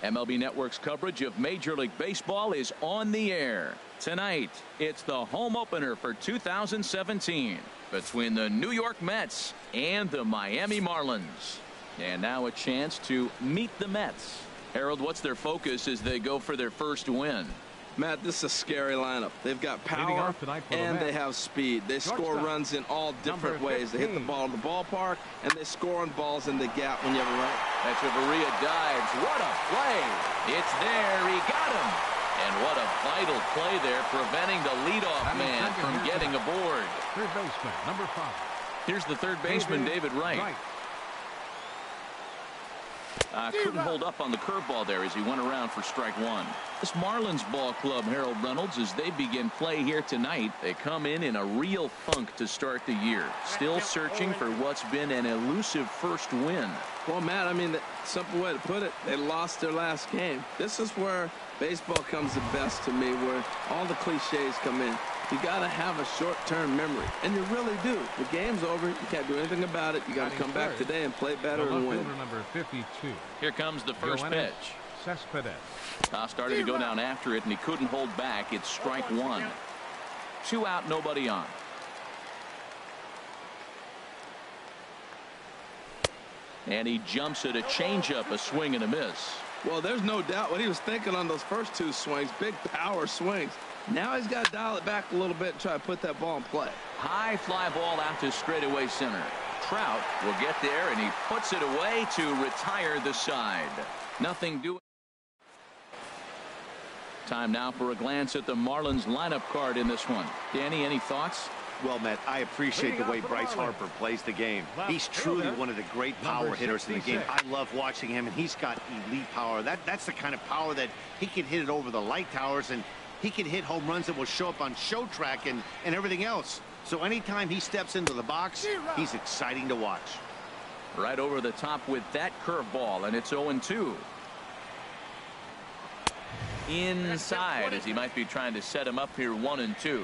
MLB Network's coverage of Major League Baseball is on the air. Tonight, it's the home opener for 2017 between the New York Mets and the Miami Marlins. And now a chance to meet the Mets. Harold, what's their focus as they go for their first win? Matt, this is a scary lineup. They've got power and they have speed. They score runs in all different ways. They hit the ball in the ballpark and they score on balls in the gap when you have a run. Echeverria dives. What a play. It's there. He got him. And what a vital play there, preventing the leadoff man from getting aboard. Third baseman, number 5. Here's the third baseman, David Wright. Couldn't hold up on the curveball there as he went around for strike one. This Marlins ball club, Harold Reynolds, as they begin play here tonight, they come in a real funk to start the year. Still searching for what's been an elusive first win. Well, Matt, I mean, the simple way to put it, they lost their last game. This is where baseball comes the best to me, where all the cliches come in. You got to have a short-term memory, and you really do. The game's over. You can't do anything about it. You got to come back today and play better and win. Number 52. Here comes the first pitch. Started to go down after it, and he couldn't hold back. It's strike one. 2 out, nobody on. And he jumps at a changeup, a swing and a miss. Well, there's no doubt what he was thinking on those first 2 swings. Big power swings. Now he's got to dial it back a little bit and try to put that ball in play. High fly ball out to straightaway center. Trout will get there, and he puts it away to retire the side. Nothing doing. Time now for a glance at the Marlins lineup card in this one. Danny, any thoughts? Well, Matt, I appreciate the way Bryce Harper plays the game. He's truly one of the great power hitters in the game. I love watching him, and he's got elite power. That's the kind of power that he can hit it over the light towers, and he can hit home runs that will show up on show track and everything else. So anytime he steps into the box, he's exciting to watch. Right over the top with that curveball, and it's 0-2. Inside, as he might be trying to set him up here, 1-2.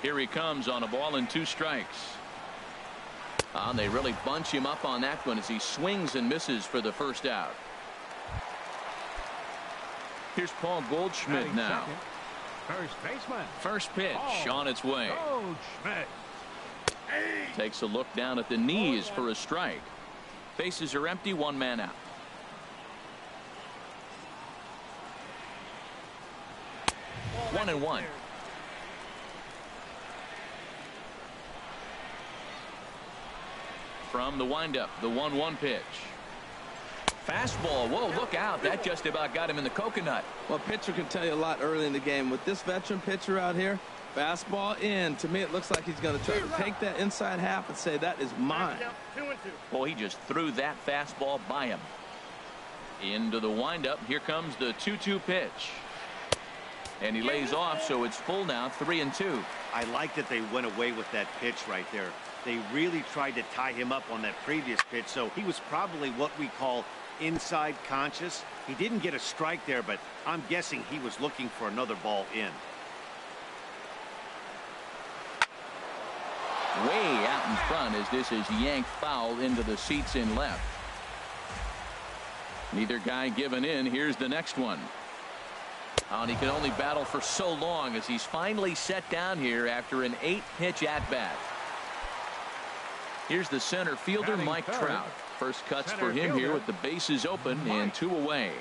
Here he comes on a ball and 2 strikes. And they really bunch him up on that one as he swings and misses for the first out. Here's Paul Goldschmidt now. First baseman. First pitch on its way. Goldschmidt. Takes a look down at the knees for a strike. Bases are empty, 1 man out. One and one. From the windup, the 1-1 pitch. Fastball. Whoa, look out. That just about got him in the coconut. Well, a pitcher can tell you a lot early in the game. With this veteran pitcher out here, fastball in. To me, it looks like he's going to try to take that inside half and say, that is mine. Well, he just threw that fastball by him. Into the windup. Here comes the 2-2 pitch. And he lays off, so it's full now, 3-2. I like that they went away with that pitch right there. They really tried to tie him up on that previous pitch, so he was probably what we call inside conscious. He didn't get a strike there, but I'm guessing he was looking for another ball in. Way out in front as this is yanked foul into the seats in left. Neither guy giving in. Here's the next one. And he can only battle for so long as he's finally set down here after an 8-pitch at-bat. Here's the center fielder, Mike Trout. First cuts for him here with the bases open and 2 away.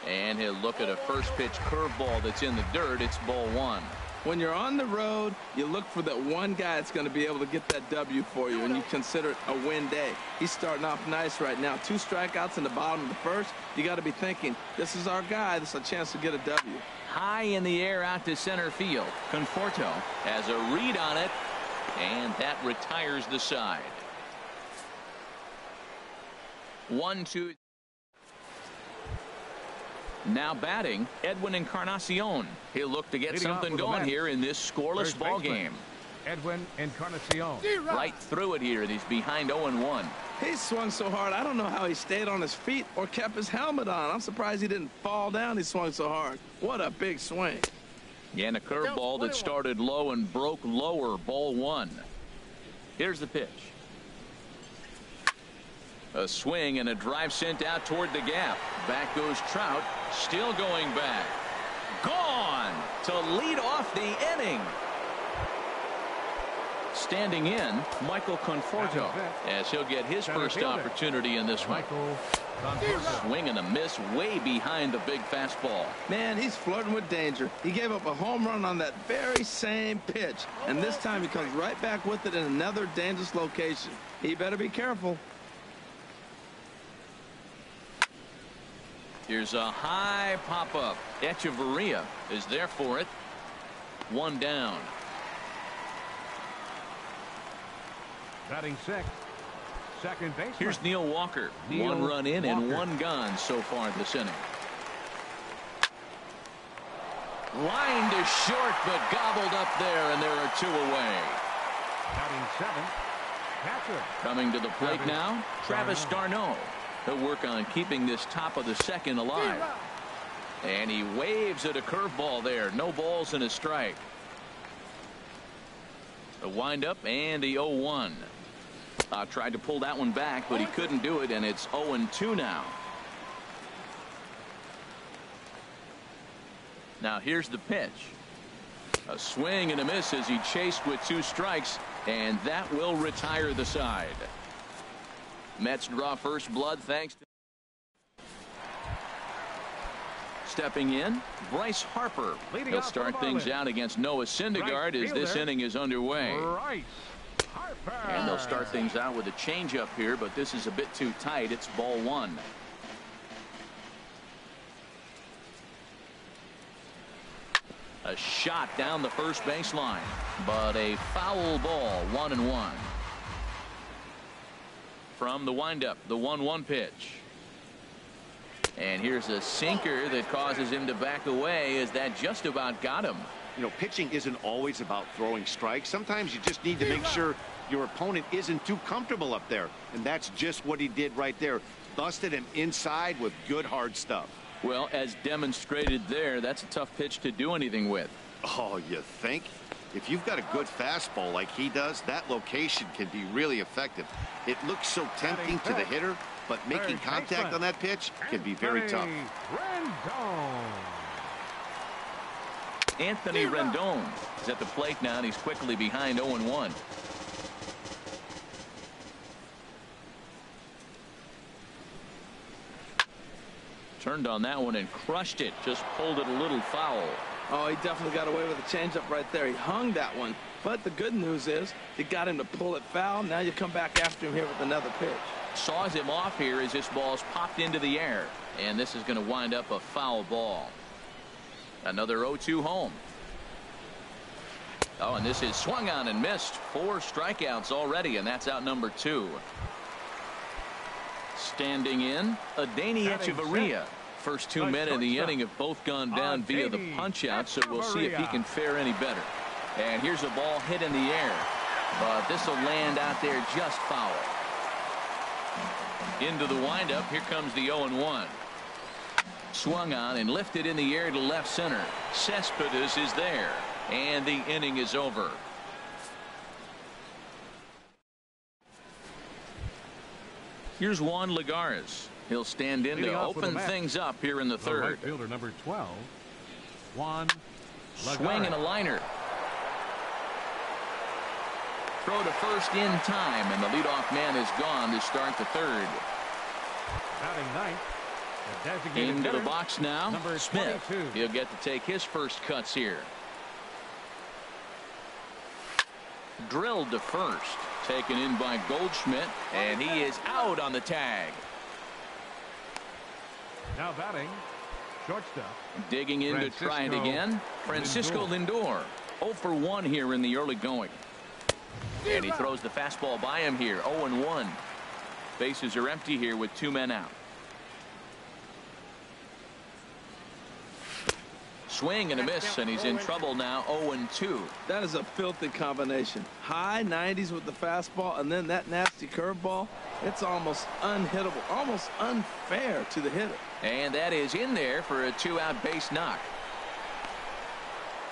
And he'll look at a first pitch curveball that's in the dirt. It's ball 1. When you're on the road, you look for that one guy that's going to be able to get that W for you, and you consider it a win day. He's starting off nice right now. 2 strikeouts in the bottom of the first. You got to be thinking, this is our guy. This is a chance to get a W. High in the air out to center field. Conforto has a read on it, and that retires the side. 1-2. Now batting, Edwin Encarnacion. He'll look to get something going here in this scoreless ball game. Edwin Encarnacion. Right through it here, and he's behind 0-1. He swung so hard, I don't know how he stayed on his feet or kept his helmet on. I'm surprised he didn't fall down. He swung so hard. What a big swing. And a curveball that started low and broke lower, ball 1. Here's the pitch. A swing and a drive sent out toward the gap. Back goes Trout, still going back. Gone to lead off the inning. Standing in, Michael Conforto, as he'll get his first opportunity in this one. Swing and a miss way behind the big fastball. Man, he's flirting with danger. He gave up a home run on that very same pitch, and this time he comes right back with it in another dangerous location. He better be careful. Here's a high pop-up. Echeverria is there for it. One down. Batting sixth, second baseman. Here's Neil Walker. One run in and one gone so far this inning. Line to short, but gobbled up there, and there are two away. Batting seventh, catcher. Coming to the plate now, Travis d'Arnaud. He'll work on keeping this top of the second alive. And he waves at a curveball there. No balls and a strike. The windup and the 0-1. Tried to pull that one back, but he couldn't do it, and it's 0-2 now. Now here's the pitch. A swing and a miss as he chased with two strikes, and that will retire the side. Mets draw first blood thanks to stepping in, Bryce Harper. He'll start things out against Noah Syndergaard as this inning is underway. And they'll start things out with a changeup here, but this is a bit too tight. It's ball one. A shot down the first baseline, but a foul ball. 1-1. From the windup, the 1-1 pitch. And here's a sinker that causes him to back away as that just about got him. You know, pitching isn't always about throwing strikes. Sometimes you just need to make sure your opponent isn't too comfortable up there. And that's just what he did right there. Busted him inside with good hard stuff. Well, as demonstrated there, that's a tough pitch to do anything with. Oh, you think? If you've got a good fastball like he does, that location can be really effective. It looks so tempting to the hitter, but making contact on that pitch can be very tough. Anthony Rendon is at the plate now, and he's quickly behind 0-1. Turned on that one and crushed it. Just pulled it a little foul. Oh, he definitely got away with a changeup right there. He hung that one. But the good news is you got him to pull it foul. Now you come back after him here with another pitch. Saws him off here as this ball's popped into the air. And this is going to wind up a foul ball. Another 0-2 home. Oh, and this is swung on and missed. 4 strikeouts already, and that's out number 2. Standing in, Adeiny Echeverria. First 2 men in the inning have both gone down via the punch out, so we'll see if he can fare any better. And here's a ball hit in the air, but this will land out there just foul. Into the windup, here comes the 0-1. Swung on and lifted in the air to left center. Cespedes is there, and the inning is over. Here's Juan Lagares. He'll stand in to open things up here in the third. Right fielder number 12, Juan Lagares. Swing and a liner. Throw to first in time, and the leadoff man is gone to start the third. Batting ninth, the designated into the hitter, box now, number Smith. 22. He'll get to take his first cuts here. Drilled to first. Taken in by Goldschmidt, and he is out on the tag. Now batting, shortstop. Digging in to try it again. Francisco Lindor. 0 for 1 here in the early going. And he throws the fastball by him here. 0-1. Bases are empty here with 2 men out. Swing and a miss, and he's in trouble now. 0-2. That is a filthy combination. High 90s with the fastball, and then that nasty curveball. It's almost unhittable, almost unfair to the hitter. And that is in there for a 2-out base knock.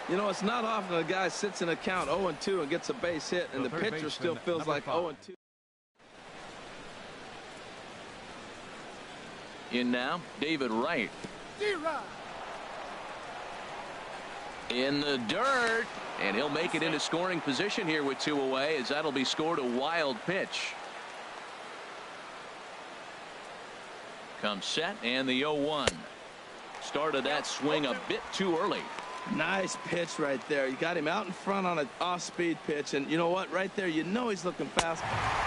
You know, it's not often a guy sits in a count 0-2 and gets a base hit, and the pitcher still feels like 0-2. In now, David Wright. In the dirt, and he'll make it into scoring position here with 2 away, as that'll be scored. A wild pitch. Comes set, and the 0-1. Started that swing a bit too early. Nice pitch right there. You got him out in front on an off-speed pitch, and you know what? Right there, you know he's looking fast.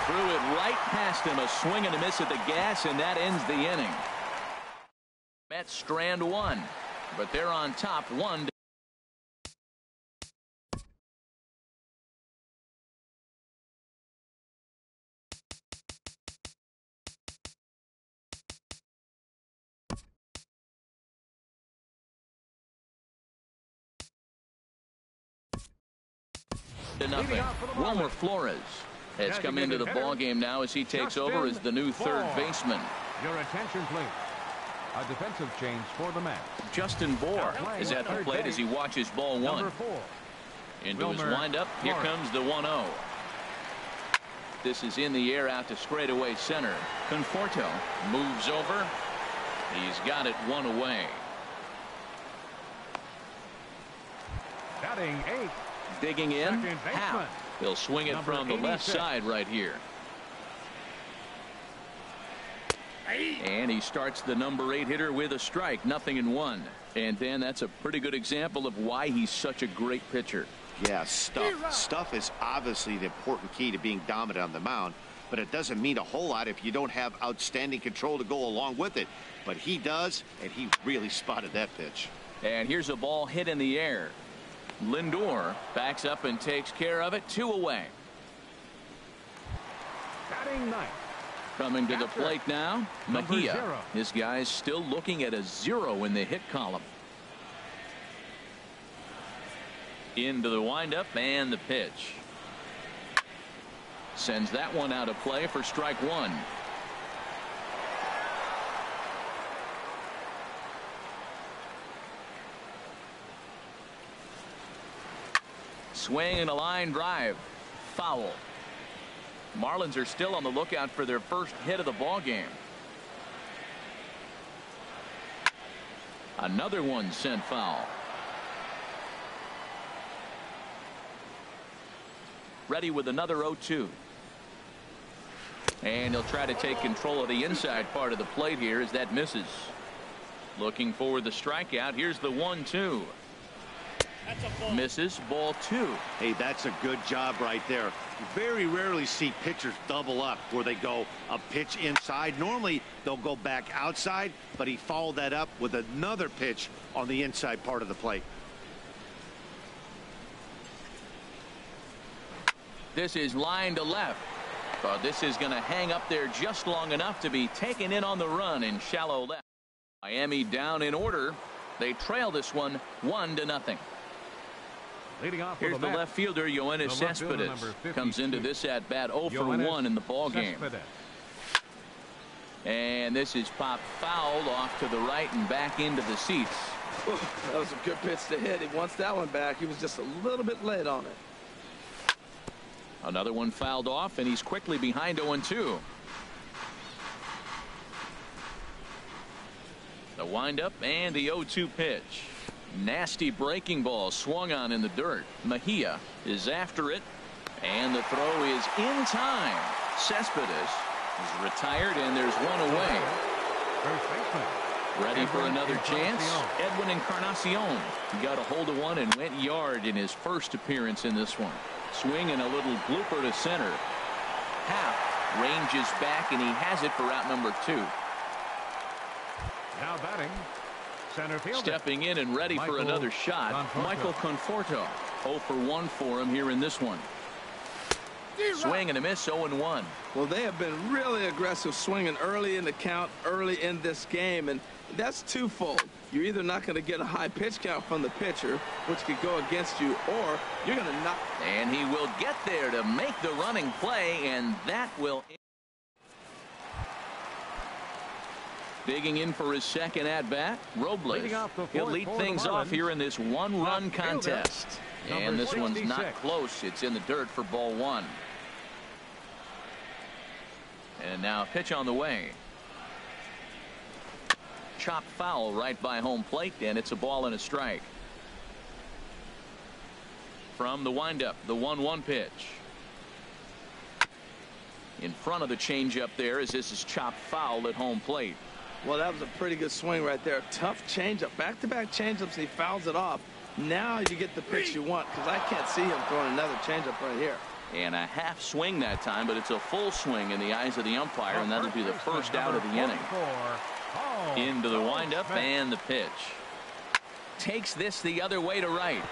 Threw it right past him. A swing and a miss at the gas, and that ends the inning. Mets strand 1, but they're on top 1. To nothing. Wilmer Flores has come into the ball game now as he takes over as the new third baseman. Your attention, please. A defensive change for the Mets. Justin Bohr is at the plate as he watches ball 1. Into his windup. Here comes the 1-0. This is in the air out to straightaway center. Conforto moves over. He's got it 1 away. Batting 8. Digging in, Howe. He'll swing it from the left side right here. And he starts the number 8 hitter with a strike. 0-1. And Dan, that's a pretty good example of why he's such a great pitcher. Yeah, stuff is obviously the important key to being dominant on the mound, but it doesn't mean a whole lot if you don't have outstanding control to go along with it. But he does, and he really spotted that pitch. And here's a ball hit in the air. Lindor backs up and takes care of it. 2 away. Batting 9. Coming to the plate now, Mejia. This guy's still looking at a 0 in the hit column. Into the windup and the pitch. Sends that one out of play for strike 1. Swing and a line drive. Foul. Marlins are still on the lookout for their first hit of the ball game. Another one sent foul. Ready with another 0-2. And he'll try to take control of the inside part of the plate here as that misses. Looking for the strikeout. Here's the 1-2. Misses. Ball 2. Hey, that's a good job right there. You very rarely see pitchers double up where they go a pitch inside. Normally they'll go back outside, but he followed that up with another pitch on the inside part of the plate. This is line to left. But this is going to hang up there just long enough to be taken in on the run in shallow left. Miami down in order. They trail this one 1-0. Here's the left fielder, Yoenis Cespedes. Comes into this at bat 0 for 1 in the ball game. And this is popped fouled off to the right and back into the seats. That was a good pitch to hit. He wants that one back. He was just a little bit late on it. Another one fouled off, and he's quickly behind 0-2. The windup and the 0-2 pitch. Nasty breaking ball swung on in the dirt. Mejia is after it, and the throw is in time. Cespedes is retired, and there's 1 away. Ready for another chance. Edwin Encarnacion got a hold of one and went yard in his first appearance in this one. Swing and a little blooper to center. Half ranges back, and he has it for out number 2. Now batting, center fielder. Stepping in and ready for another shot. Michael Conforto. 0 for 1 for him here in this one. Swing and a miss. 0-1. Well, they have been really aggressive swinging early in the count, early in this game, and that's twofold. You're either not going to get a high pitch count from the pitcher, which could go against you, or you're going to not. And he will get there to make the running play, and that will. Digging in for his second at-bat, Robles. He'll lead things off here in this one-run contest. And this one's not close. It's in the dirt for ball 1. And now a pitch on the way. chopped foul right by home plate, and it's a ball and a strike. From the windup, the 1-1 pitch. In front of the changeup there, as this is chopped foul at home plate. Well, that was a pretty good swing right there. Tough changeup. Back-to-back changeups, he fouls it off. Now you get the pitch you want, because I can't see him throwing another changeup right here. And a half swing that time, but it's a full swing in the eyes of the umpire, and that'll be the first out of the inning. Into the windup and the pitch. Takes this the other way to right.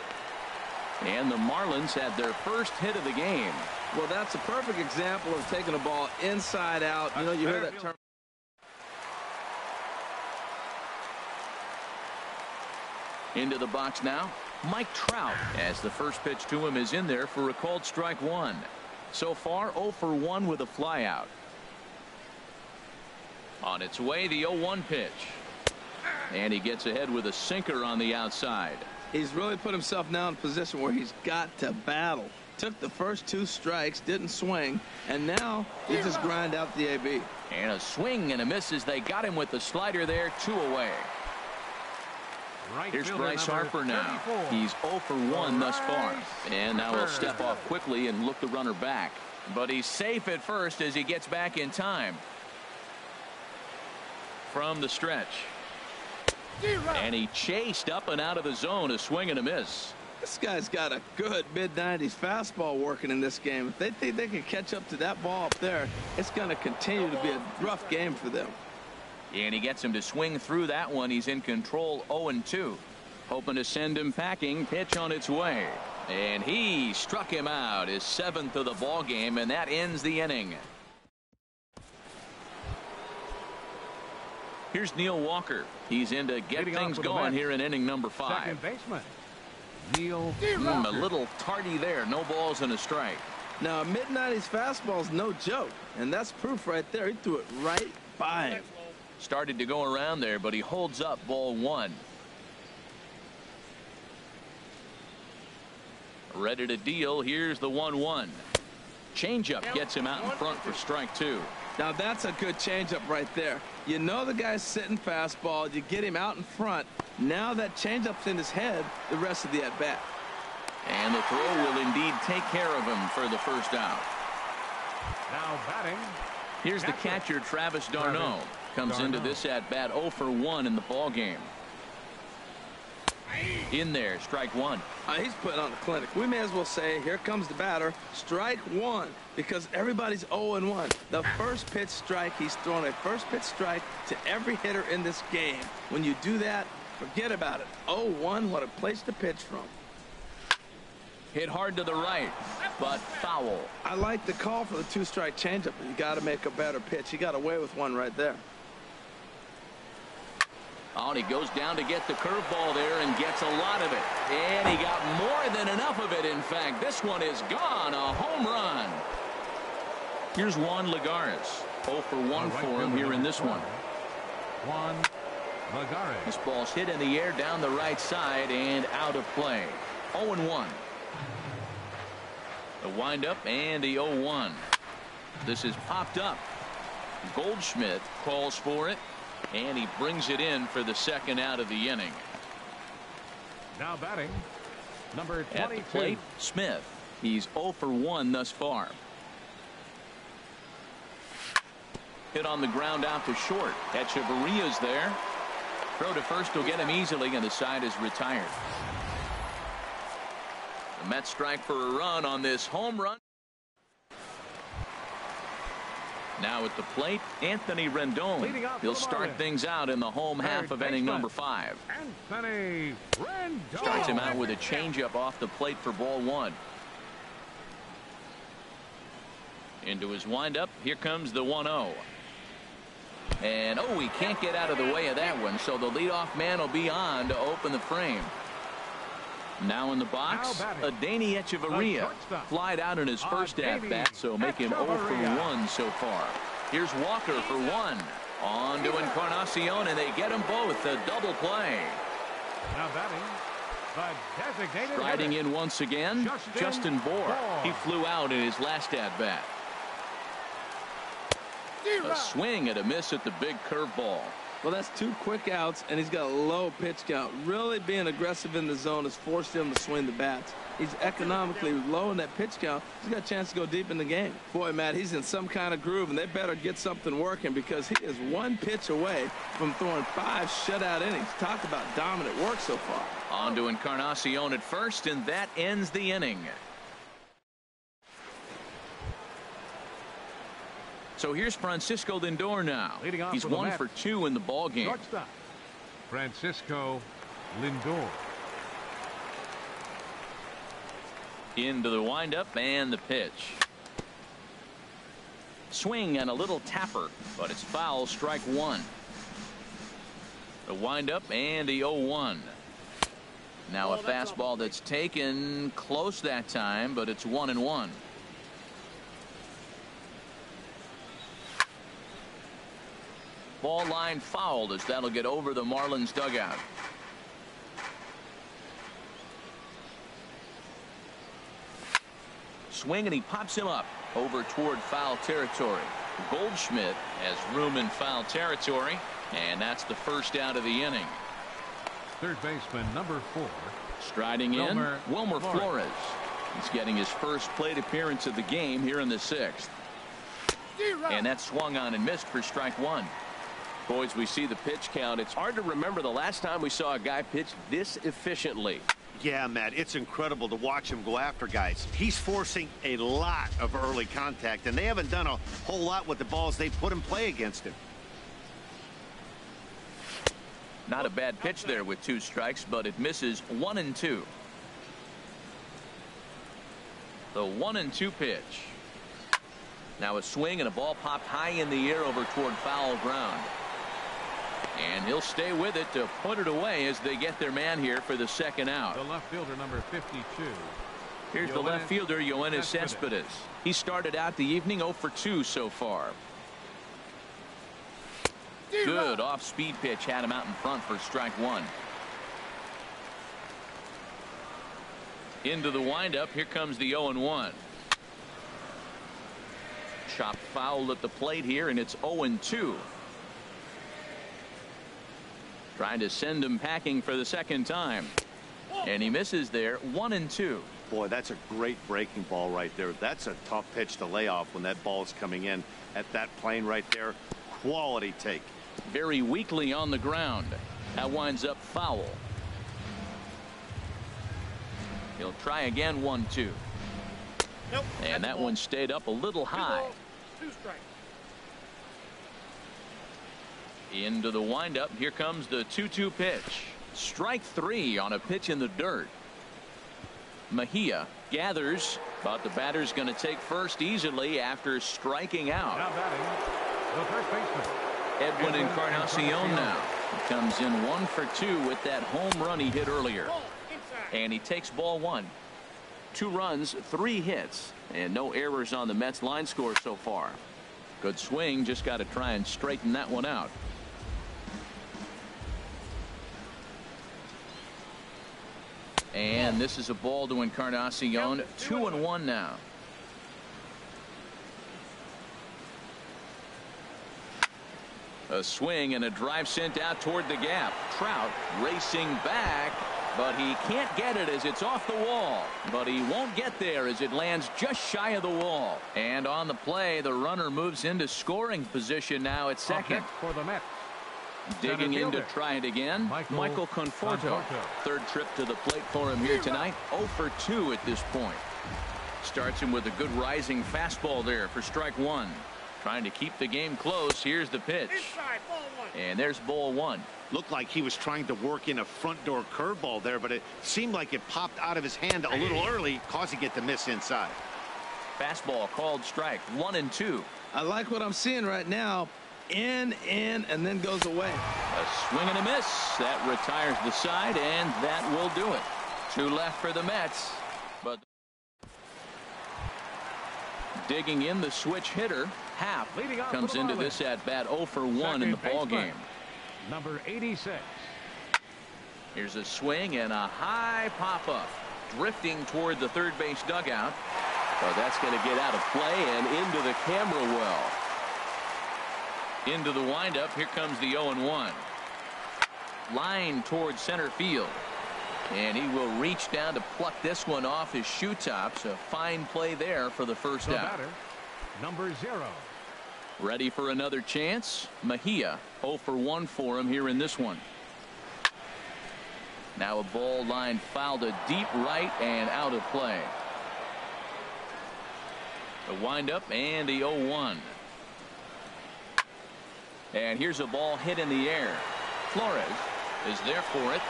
And the Marlins had their first hit of the game. Well, that's a perfect example of taking a ball inside out. You know, you hear that term. Into the box now, Mike Trout, as the first pitch to him is in there for a called strike one. So far, 0 for 1 with a flyout. On its way, the 0-1 pitch. And he gets ahead with a sinker on the outside. He's really put himself now in a position where he's got to battle. Took the first 2 strikes, didn't swing, and now he just grind out the AB. And a swing and a miss as they got him with the slider there, 2 away. Here's Bryce Harper now. He's 0 for 1 thus far. And now he'll step off quickly and look the runner back. But he's safe at first as he gets back in time. From the stretch. And he chased up and out of the zone, a swing and a miss. This guy's got a good mid-90s fastball working in this game. If they think they can catch up to that ball up there, it's going to continue to be a rough game for them. And he gets him to swing through that one. He's in control, 0-2. Hoping to send him packing. Pitch on its way. And he struck him out, his 7th of the ball game, and that ends the inning. Here's Neil Walker. He's in to get things going here in inning number 5. Second baseman, Neil A little tardy there. No balls and a strike. Now, a mid-90s fastball is no joke, and that's proof right there. He threw it right by him. Started to go around there, but he holds up ball 1. Ready to deal. Here's the 1-1. Changeup gets him out in front for strike 2. Now that's a good changeup right there. You know the guy's sitting fastball. You get him out in front. Now that changeup's in his head the rest of the at-bat. And the throw will indeed take care of him for the first out. now batting. Here's the catcher, Travis d'Arnaud. Comes into this at-bat 0 for 1 in the ball game. In there, strike 1. He's putting on a clinic. We may as well say, here comes the batter, strike 1, because everybody's 0-1. The first pitch strike, he's thrown a first pitch strike to every hitter in this game. When you do that, forget about it. 0-1, what a place to pitch from. Hit hard to the right, but foul. I like the call for the 2-strike changeup, but you got to make a better pitch. He got away with one right there. Oh, and he goes down to get the curveball there and gets a lot of it. And he got more than enough of it, in fact. This one is gone, a home run. Here's Juan Lagares. 0 for 1 for him here in this one. Juan Lagares. This ball's hit in the air down the right side and out of play. 0-1. The windup and the 0-1. This is popped up. Goldschmidt calls for it. And he brings it in for the second out of the inning. Now batting, number 22. At the plate, Smith. He's 0 for 1 thus far. Hit on the ground out to short. Echeverria's there. Throw to first will get him easily, and the side is retired. The Mets strike for a run on this home run. Now at the plate, Anthony Rendon. He'll start things out in the home half of inning number 5. Anthony Rendon. Starts him out with a changeup off the plate for ball 1. Into his windup. Here comes the 1-0. And he can't get out of the way of that one, so the leadoff man will be on to open the frame. Now in the box, Adeiny Echeverria flied out in his first at-bat, so make him 0 for 1 so far. Here's Walker for 1. On to Encarnacion, and they get them both. A double play. Now batting, the designated Striding in once again, Justin Bour. He flew out in his last at-bat. A swing and a miss at the big curveball. Well, that's 2 quick outs, and he's got a low pitch count. Really being aggressive in the zone has forced him to swing the bats. He's economically low in that pitch count. He's got a chance to go deep in the game. Boy, Matt, he's in some kind of groove, and they better get something working because he is 1 pitch away from throwing 5 shutout innings. Talk about dominant work so far. On to Encarnacion at first, and that ends the inning. So here's Francisco Lindor now. Leading off He's for the 1 Mets. for 2 in the ball game. Shortstop, Francisco Lindor. Into the windup and the pitch. Swing and a little tapper, but it's foul, strike 1. The windup and the 0-1. Now a fastball that's taken close that time, but it's 1-1. Ball line fouled as that'll get over the Marlins dugout. Swing and he pops him up over toward foul territory. Goldschmidt has room in foul territory, and that's the first out of the inning. Third baseman number 4. Striding in, Wilmer Flores. He's getting his first plate appearance of the game here in the 6th. And that swung on and missed for strike 1. Boys, we see the pitch count. It's hard to remember the last time we saw a guy pitch this efficiently. Yeah, Matt, it's incredible to watch him go after guys. He's forcing a lot of early contact, and they haven't done a whole lot with the balls they put in play against him. Not a bad pitch there with 2 strikes, but it misses 1-2. The 1-2 pitch. Now a swing and a ball popped high in the air over toward foul ground. And he'll stay with it to put it away as they get their man here for the 2nd out. The left fielder number 52. Here's the left fielder, Yoenis Cespedes. He started out the evening 0 for 2 so far. Good off-speed pitch had him out in front for strike 1. Into the windup. Here comes the 0-1. Chopped foul at the plate here, and it's 0-2. Trying to send him packing for the 2nd time. And he misses there. 1-2. Boy, that's a great breaking ball right there. That's a tough pitch to lay off when that ball's coming in at that plane right there. Quality take. Very weakly on the ground. That winds up foul. He'll try again. 1-2. Nope, and that one stayed up a little high. 2 strikes. Into the windup. Here comes the 2-2 pitch. Strike 3 on a pitch in the dirt. Mejia gathers, but the batter's going to take first easily after striking out. Now batting, the first baseman, Edwin Encarnacion now. He comes in 1 for 2 with that home run he hit earlier. And he takes ball 1. 2 runs, 3 hits, and no errors on the Mets line score so far. Good swing, just got to try and straighten that one out. And this is a ball to Encarnacion. 2-1 now. A swing and a drive sent out toward the gap. Trout racing back, but he can't get it as it's off the wall. But he won't get there as it lands just shy of the wall. And on the play, the runner moves into scoring position now at second. for the Mets. Digging in to try it again, Michael Conforto. Third trip to the plate for him here tonight. 0 for 2 at this point. Starts him with a good rising fastball there for strike 1. Trying to keep the game close. Here's the pitch. Inside, ball 1. And there's ball 1. Looked like he was trying to work in a front door curveball there, but it seemed like it popped out of his hand a little early, causing it to miss inside. Fastball called strike. 1-2. I like what I'm seeing right now. In, and then goes away. A swing and a miss. That retires the side, and that will do it. 2 left for the Mets. But digging in, the switch hitter, Happ, comes into this at bat 0 for 1 in the ball game. Number 86. Here's a swing and a high pop-up. Drifting toward the third base dugout. But that's going to get out of play and into the camera well. Into the windup. Here comes the 0-1. Line towards center field. And he will reach down to pluck this one off his shoe tops. A fine play there for the first out. Batter, number 0. Ready for another chance. Mejia 0 for 1 for him here in this one. Now a ball line fouled to deep right and out of play. The windup and the 0-1. And here's a ball hit in the air. Flores is there for it.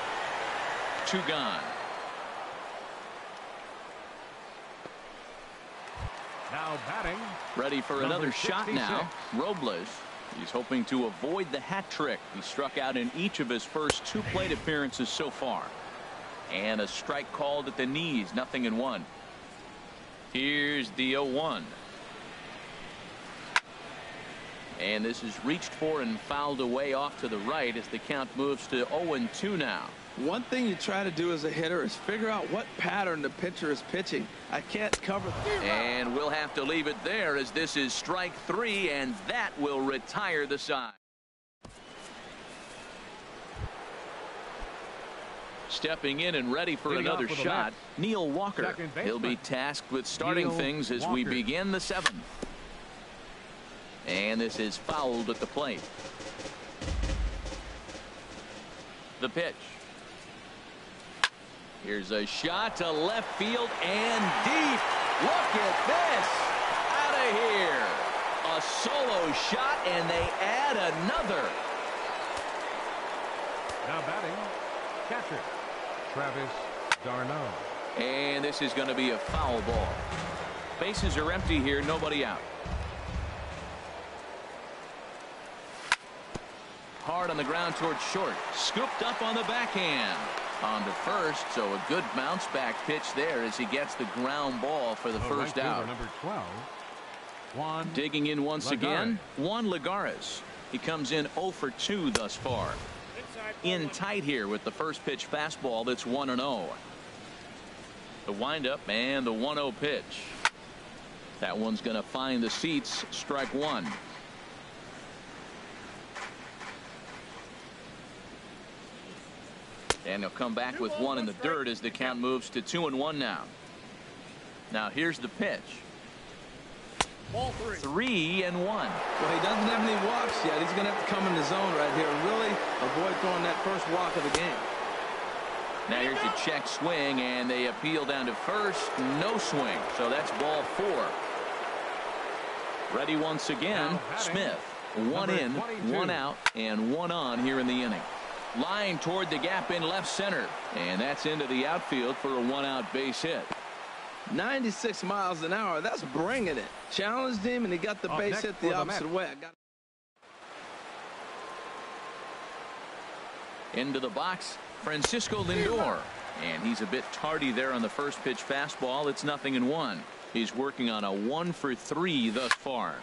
2 gone. Now batting. Ready for another shot now. Robles. He's hoping to avoid the hat trick. He struck out in each of his first 2 plate appearances so far. And a strike called at the knees. 0-1. Here's the 0-1. And this is reached for and fouled away off to the right as the count moves to 0-2 now. One thing you try to do as a hitter is figure out what pattern the pitcher is pitching. I can't cover. And we'll have to leave it there as this is strike 3, and that will retire the side. Stepping in and ready for another shot, Neil Walker. He'll be tasked with starting things as we begin the 7th. And this is fouled at the plate. The pitch. Here's a shot to left field and deep. Look at this. Out of here. A solo shot, and they add another. Now batting, catcher, Travis d'Arnaud. And this is going to be a foul ball. Bases are empty here. Nobody out. Hard on the ground towards short. Scooped up on the backhand. On to first, so a good bounce back pitch there as he gets the ground ball for the first out. Number 12, Juan Digging in once Lagares. again, Juan Lagares. He comes in 0 for 2 thus far. In tight here with the first pitch fastball that's 1-0. The windup and the 1-0 pitch. That one's going to find the seats. Strike 1. And he'll come back with 1 in the dirt as the count moves to 2-1 now. Now here's the pitch. Ball 3. 3-1. Well, he doesn't have any walks yet. He's going to have to come in the zone right here and really avoid throwing that first walk of the game. Now here's the check swing, and they appeal down to first. No swing. So that's ball 4. Ready once again. Smith. 1 in, 1 out, and 1 on here in the inning. Line toward the gap in left center, and that's into the outfield for a 1-out base hit. 96 miles an hour. That's bringing it. Challenged him, and he got the base hit the opposite way. Into the box, Francisco Lindor, and he's a bit tardy there on the first pitch fastball. It's 0-1. He's working on a 1 for 3 thus far.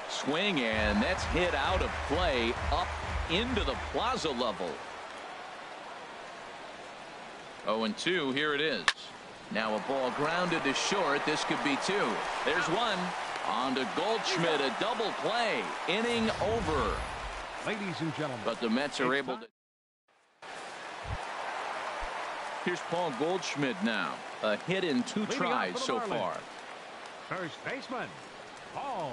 Swing, and that's hit out of play up into the plaza level. 0-2. Here it is. Now a ball grounded to short. This could be 2. There's 1. On to Goldschmidt. A double play. Inning over. Ladies and gentlemen. But the Mets are able to. Here's Paul Goldschmidt now. A hit in 2 tries so far. First baseman, Paul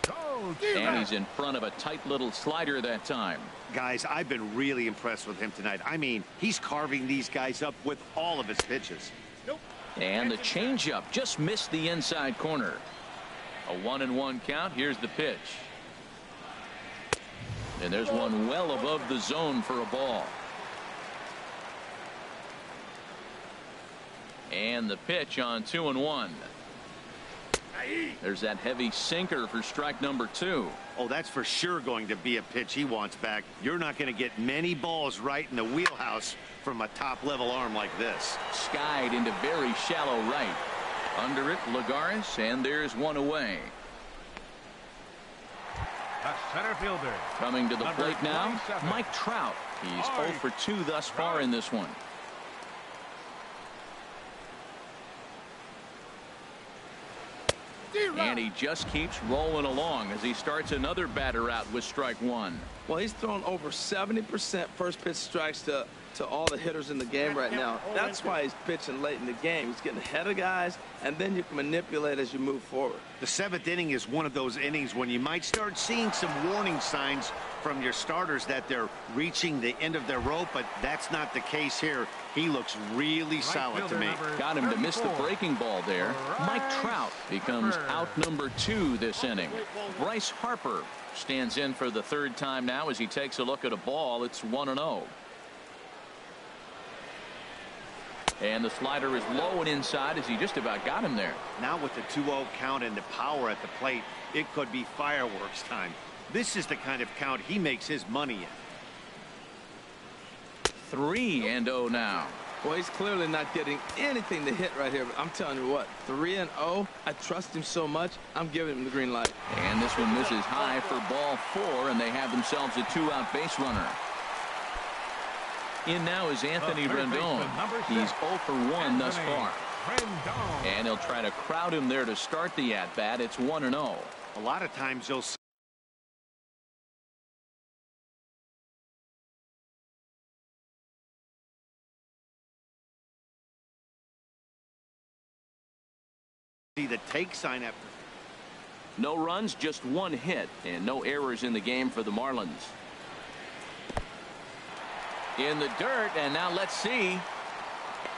Goldschmidt. And he's in front of a tight little slider that time. Guys, I've been really impressed with him tonight. I mean, he's carving these guys up with all of his pitches. And the changeup just missed the inside corner. A 1-1 count. Here's the pitch. And there's one well above the zone for a ball. And the pitch on 2-1. There's that heavy sinker for strike number 2. Oh, that's for sure going to be a pitch he wants back. You're not going to get many balls right in the wheelhouse from a top-level arm like this. Skied into very shallow right. Under it, Lagares, and there's one away. The center fielder. Coming to the Number plate now, 27. Mike Trout. He's 0 for 2 thus far in this one. And he just keeps rolling along as he starts another batter out with strike one. Well, he's thrown over 70% first pitch strikes to all the hitters in the game right now. That's why he's pitching late in the game. He's getting ahead of guys, and then you can manipulate as you move forward. The seventh inning is one of those innings when you might start seeing some warning signs from your starters that they're reaching the end of their rope, but that's not the case here. He looks really solid to me. Got him to miss the breaking ball there. Mike Trout becomes out number 2 this inning. Bryce Harper stands in for the third time now as he takes a look at a ball. It's 1-0. And the slider is low and inside as he just about got him there. Now with the 2-0 count and the power at the plate, it could be fireworks time. This is the kind of count he makes his money in. 3-0 now. Well, he's clearly not getting anything to hit right here, but I'm telling you what, 3-0, I trust him so much, I'm giving him the green light. And this one misses high for ball 4, and they have themselves a 2-out base runner. In now is Anthony Rendon. He's 0 for 1 thus far. And he'll try to crowd him there to start the at-bat. It's 1-0. A lot of times you'll see the take sign after. No runs, just 1 hit, and no errors in the game for the Marlins. In the dirt, and now let's see.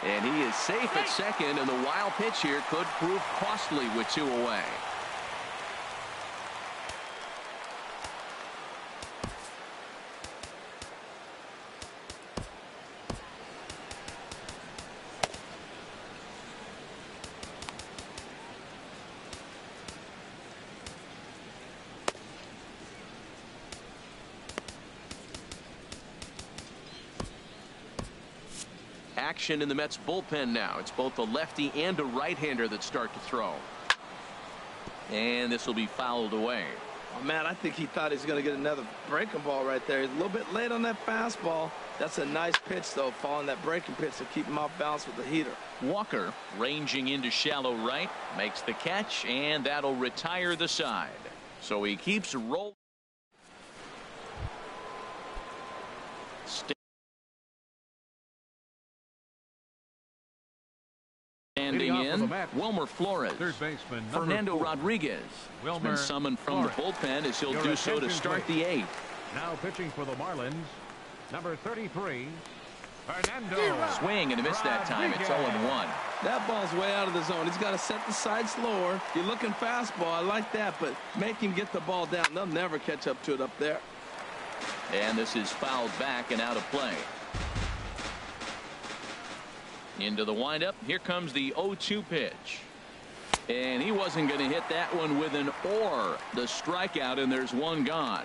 And he is safe at second, and the wild pitch here could prove costly with 2 away. Action in the Mets bullpen now. It's both a lefty and a right-hander that start to throw. And this will be fouled away. Oh, man, I think he thought he was going to get another breaking ball right there. He's a little bit late on that fastball. That's a nice pitch, though, following that breaking pitch to keep him off balance with the heater. Walker ranging into shallow right, makes the catch, and that'll retire the side. So he keeps rolling. Standing in, Wilmer Flores. Third baseman, Fernando 4. Rodriguez has been summoned from the bullpen as he'll do so to start the 8th. Now pitching for the Marlins, number 33, Fernando. Swing and a miss that time. It's 0-1. That ball's way out of the zone. He's got to set the side slower. You're looking fastball. I like that, but make him get the ball down. They'll never catch up to it up there. And this is fouled back and out of play. Into the windup. Here comes the 0-2 pitch. And he wasn't going to hit that one with an or. The strikeout, and there's 1 gone.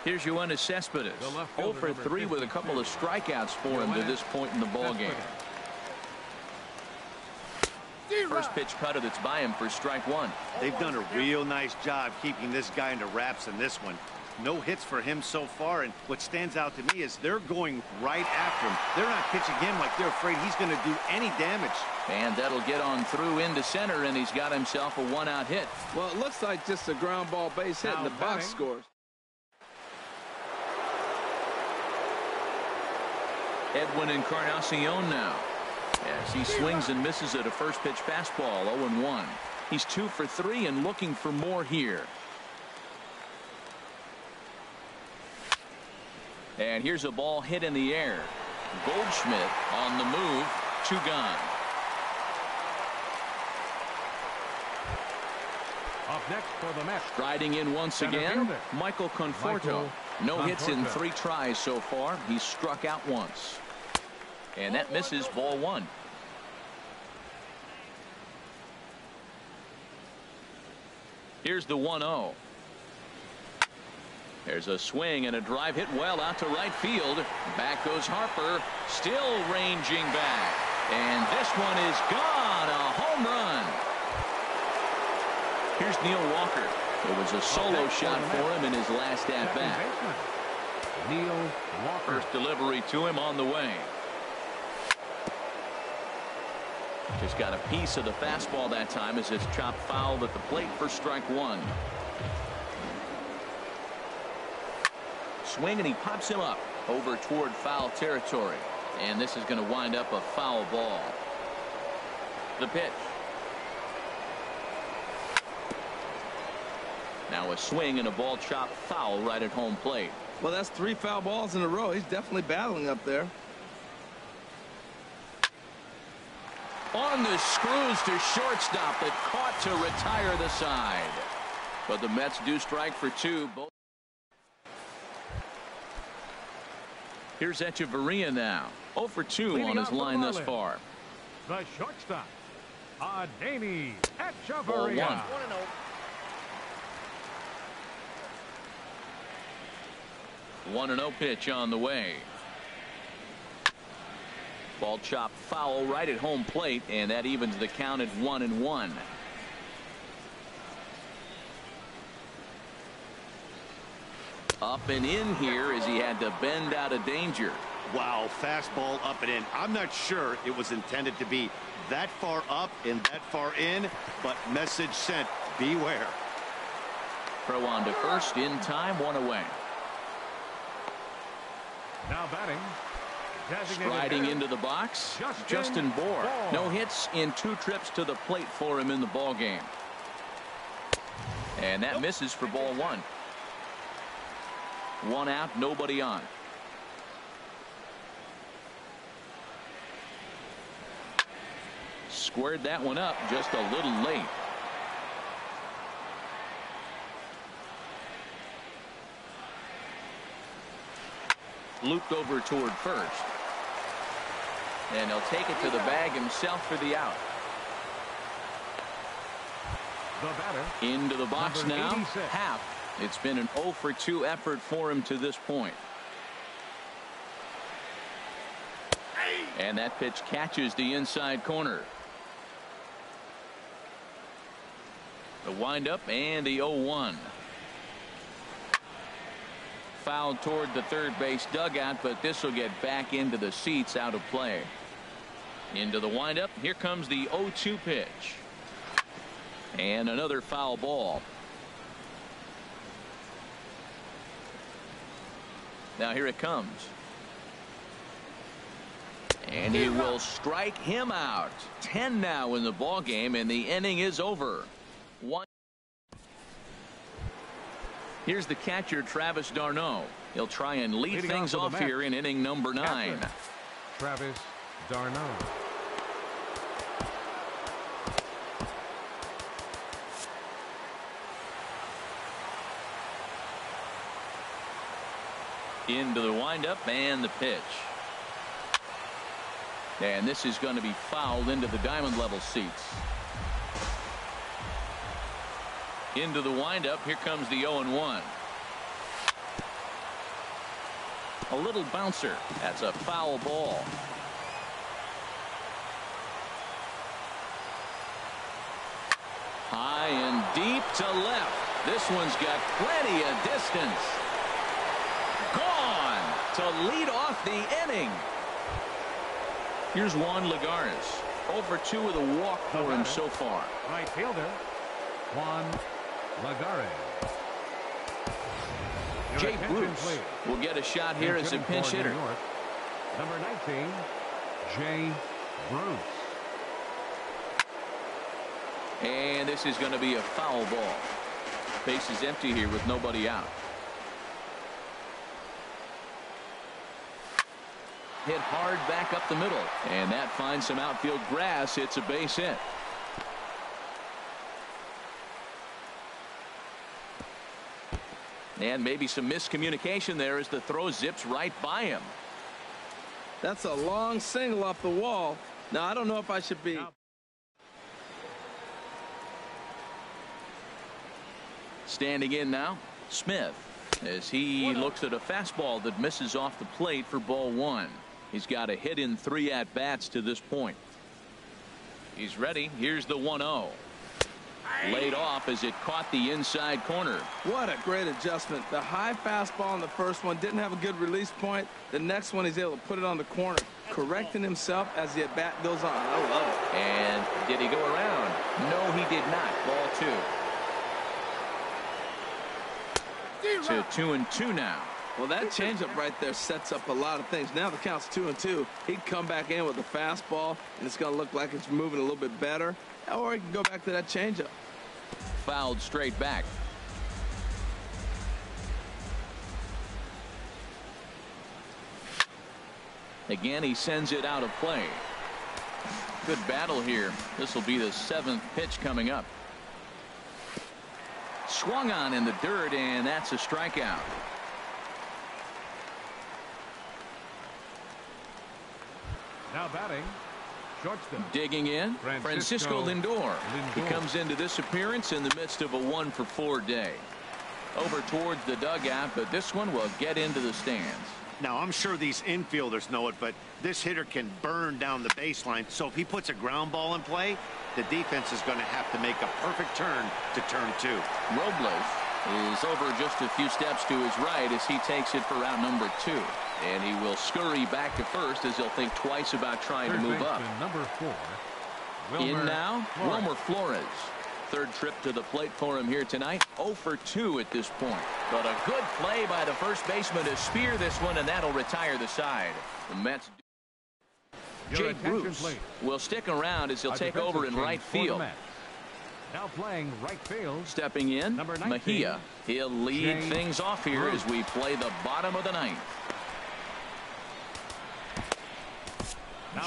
Here's Yoenis Cespedes. 0 for 3 with a couple of strikeouts for him to this point in the ball game. First pitch cutter that's by him for strike 1. They've done a real nice job keeping this guy into wraps in this one. No hits for him so far, and what stands out to me is they're going right after him. They're not pitching him like they're afraid he's going to do any damage. And that'll get on through into center, and he's got himself a 1-out hit. Well, it looks like just a ground ball base hit, and the box scores. Edwin Encarnacion now, as he swings and misses at a first pitch fastball. 0-1. He's 2 for 3 and looking for more here. And here's a ball hit in the air. Goldschmidt on the move. 2 gone. Up next for the Mets. Striding in once again, Michael Conforto. No hits in 3 tries so far. He's struck out once. And that misses, ball 1. Here's the 1-0. There's a swing and a drive hit well out to right field. Back goes Harper, still ranging back. And this one is gone. A home run. Here's Neil Walker. It was a solo shot for him in his last at-bat. Neil Walker. First delivery to him on the way. To Just got a piece of the fastball that time as it's chopped foul at the plate for strike one. Swing, and he pops him up over toward foul territory. And this is going to wind up a foul ball. The pitch. Now a swing and a ball chopped foul right at home plate. Well, that's 3 foul balls in a row. He's definitely battling up there. On the screws to shortstop that caught to retire the side. But the Mets do strike for 2. Here's Echeverria now. 0 for 2 Leading on his line thus far. The shortstop, Adeiny Echeverria. Ball 1. 1-0. 1-0 pitch on the way. Ball chopped foul right at home plate, and that evens the count at 1-1. Up and in here as he had to bend out of danger. Wow, fastball up and in. I'm not sure it was intended to be that far up and that far in, but message sent, beware. Throw on to first in time, 1 away. Now batting. Striding into the box, Justin Bour. No hits in 2 trips to the plate for him in the ball game. And that misses for ball 1. 1 out, nobody on. Squared that one up just a little late. Looped over toward first. And he'll take it to the bag himself for the out. The batter. Into the box Number now. 86. Half. It's been an 0 for 2 effort for him to this point. And that pitch catches the inside corner. The windup and the 0-1. Fouled toward the third base dugout, but this will get back into the seats out of play. Into the windup. Here comes the 0-2 pitch. And another foul ball. Now here it comes. And he will strike him out. 10 now in the ball game, and the inning is over. 1. Here's the catcher, Travis d'Arnaud. He'll try and lead things off here in inning number 9. Catcher, Travis d'Arnaud. Into the windup and the pitch. And this is going to be fouled into the diamond level seats. Into the windup. Here comes the 0-1. A little bouncer. That's a foul ball. High and deep to left. This one's got plenty of distance. Gone to lead off the inning. Here's Juan Lagares. 0 for 2 with a walk for him so far. Right fielder, Juan Lagares. Jay Bruce will get a shot here as a pinch hitter. Newark, number 19, Jay Bruce. And this is going to be a foul ball. Base is empty here with nobody out. Hit hard back up the middle, and that finds some outfield grass. It's a base hit. And maybe some miscommunication there as the throw zips right by him. That's a long single off the wall. Now I don't know if I should be. Standing in now, Smith, as he looks at a fastball that misses off the plate for ball 1. He's got a hit in 3 at-bats to this point. He's ready. Here's the 1-0. Laid off as it caught the inside corner. What a great adjustment. The high fastball in the first one didn't have a good release point. The next one he's able to put it on the corner, correcting himself as the at-bat goes on. I love it. And did he go around? No, he did not. Ball 2. To 2-2 now. Well, that changeup right there sets up a lot of things. Now the count's 2-2. He can come back in with the fastball, and it's going to look like it's moving a little bit better. Or he can go back to that changeup. Fouled straight back. Again, he sends it out of play. Good battle here. This will be the 7th pitch coming up. Swung on in the dirt, and that's a strikeout. Now batting, shortstop. Digging in, Francisco Lindor. He comes into this appearance in the midst of a 1-for-4 day. Over towards the dugout, but this one will get into the stands. Now, I'm sure these infielders know it, but this hitter can burn down the baseline. So if he puts a ground ball in play, the defense is going to have to make a perfect turn to turn 2. Robles is over just a few steps to his right as he takes it for route number 2. And he will scurry back to first as he'll think twice about trying to move up. Number 4. In now, Wilmer Flores. Third trip to the plate for him here tonight. 0 for 2 at this point. But a good play by the first baseman to spear this one, and that'll retire the side. The Mets. Jake Bruce will stick around as he'll take over in right field. Now playing right field. Stepping in, Mejia. He'll lead things off here as we play the bottom of the 9th.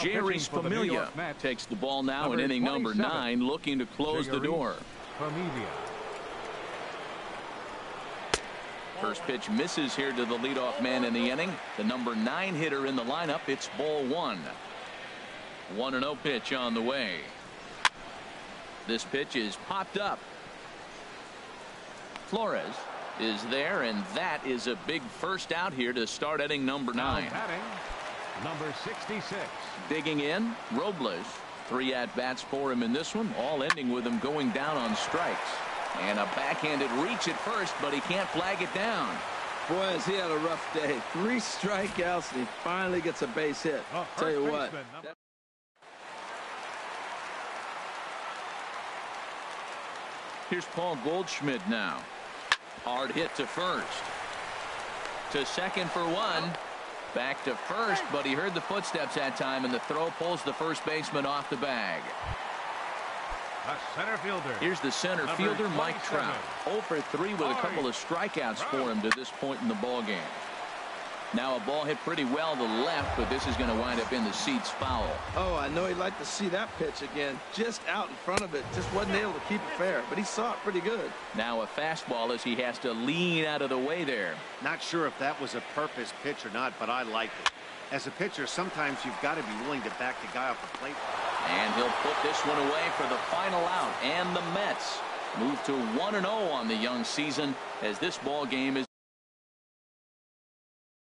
Jerry Familia takes the ball now in inning number 9, looking to close the door. First pitch misses here to the leadoff man in the inning. The number 9 hitter in the lineup. It's ball 1. 1-0 pitch on the way. This pitch is popped up. Flores is there, and that is a big first out here to start inning number 9. Number 66. Digging in, Robles. 3 at-bats for him in this one, all ending with him going down on strikes. And a backhanded reach at first, but he can't flag it down. Boy, has he had a rough day. 3 strikeouts, and he finally gets a base hit. Tell you what. Here's Paul Goldschmidt now. Hard hit to first. To second for 1. Back to first, but he heard the footsteps that time, and the throw pulls the first baseman off the bag. A center fielder. Here's the center fielder, Mike Trout. 0 for 3 with a couple of strikeouts for him to this point in the ball game. Now a ball hit pretty well to the left, but this is going to wind up in the seats foul. Oh, I know he'd like to see that pitch again. Just out in front of it. Just wasn't able to keep it fair, but he saw it pretty good. Now a fastball as he has to lean out of the way there. Not sure if that was a purpose pitch or not, but I liked it. As a pitcher, sometimes you've got to be willing to back the guy off the plate. And he'll put this one away for the final out. And the Mets move to 1-0 on the young season as this ball game is